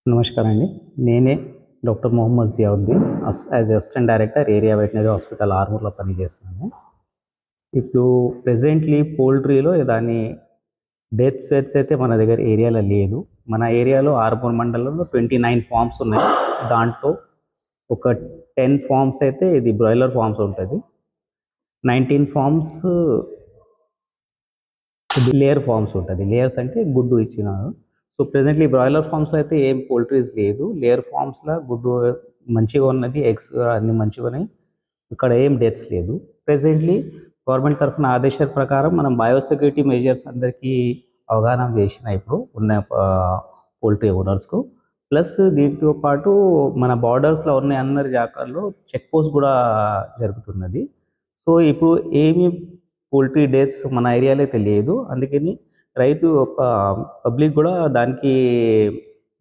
నమస్కారం అండి. నేనే doctor Mohammed Ziauddin as assistant director area veterinary hospital ఆర్మూర్‌లో పనిచేస్తున్నాను. ఇప్పుడు ప్రెజెంట్‌లీ పౌల్ట్రీలో దాని డెత్ రేట్స్ అయితే మన దగ్గర ఏరియాలో లేదు. మన ఏరియాలో ఆర్మూర్ మండలంలో 29 ఫార్మ్స్ ఉన్నాయి. దాంట్లో ఒక 10 ఫార్మ్స్ అయితే ఇది బ్రాయిలర్ ఫార్మ్స్ ఉంటది. 19 ఫార్మ్స్ లేయర్ ఫార్మ్స్ ఉంటది. లేయర్స్ అంటే గుడ్డు ఇచ్చిన. సో, ప్రెజెంట్‌లీ బ్రాయిలర్ ఫార్మ్స్‌లో అయితే ఏం పౌల్ట్రీస్ లేదు. లేయర్ ఫార్మ్స్‌లో గుడ్డు మంచిగా ఉన్నది. ఎగ్స్ అన్నీ మంచిగున్నాయి. ఇక్కడ ఏం డెత్స్ లేదు. ప్రెజెంట్‌లీ గవర్నమెంట్ తరఫున ఆదేశాల ప్రకారం మనం బయోసెక్యూరిటీ మెజర్స్ అందరికీ అవగాహన చేసిన ఇప్పుడు ఉన్న పౌల్ట్రీ ఓనర్స్‌కు. ప్లస్ దీంతో పాటు మన బార్డర్స్‌లో ఉన్న అందరి జాగాల్లో చెక్ పోస్ట్ గూడా జరుగుతున్నది. సో, ఇప్పుడు ఏమి పౌల్ట్రీ డెత్స్ మన ఏరియాలో అయితే లేదు. అందుకని రైతు పబ్లిక్ గూడా దానికి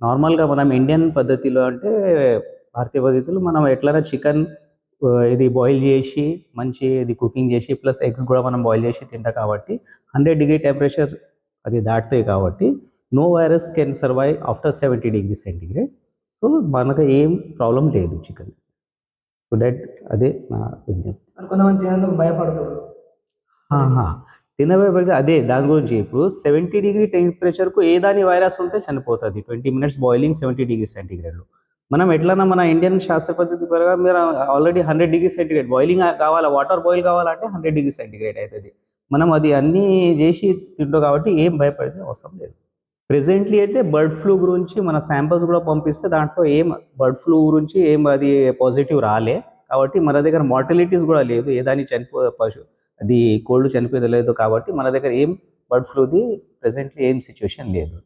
నార్మల్‌గా మనం ఇండియన్ పద్ధతిలో అంటే భారతీయ పద్ధతిలో మనం ఎట్లైనా చికెన్ ఇది బాయిల్ చేసి మంచి ఇది కుకింగ్ చేసి ప్లస్ ఎగ్స్ కూడా మనం బాయిల్ చేసి తింటాం కాబట్టి 100 డిగ్రీ టెంపరేచర్ అది దాటుతాయి కాబట్టి no virus can survive after 70 degree centigrade. So, మనకు ఏం ప్రాబ్లమ్ లేదు చికెన్. సో, అదే నా విజ్ఞప్తి. కొంతమంది తినేందుకు భయపడతారు. ఆహా! తినబోయేకి అదే దాని గురించి. ఇప్పుడు 70 డిగ్రీ టెంపరేచర్‌కు ఏ దాని వైరస్ ఉంటే చనిపోతది. 20 మినిట్స్ బాయిలింగ్ 70 డిగ్రీ సెంటిగ్రేడ్‌లో. మనం ఎట్లన్నా మన ఇండియన్ శాస్త్ర పద్ధతి ప్రకారం మీరు ఆల్రెడీ 100 డిగ్రీ సెంటిగ్రేడ్ బాయిలింగ్ కావాలా, వాటర్ బాయిల్ కావాలంటే 100 డిగ్రీ సెంటిగ్రేడ్ అయితది. మనం అది అన్నీ జేసి తింటాం కాబట్టి ఏం భయపడే అవసరం లేదు. ప్రెజెంట్‌లీ అయితే బర్డ్ ఫ్లూ గురించి మన శాంపిల్స్ గూడా పంపిస్తే దాంట్లో ఏం బర్డ్ ఫ్లూ గురించి ఏం అది పాజిటివ్ రాలే. కాబట్టి మన దగ్గర మార్టాలిటీస్ గూడా లేదు. ఏ దాన్ని అది కోళ్ళు చనిపోయేది లేదు కాబట్టి మన దగ్గర ఏం బర్డ్ ఫ్లూది ప్రెజెంట్‌లీ ఏం సిట్యుయేషన్ లేదు.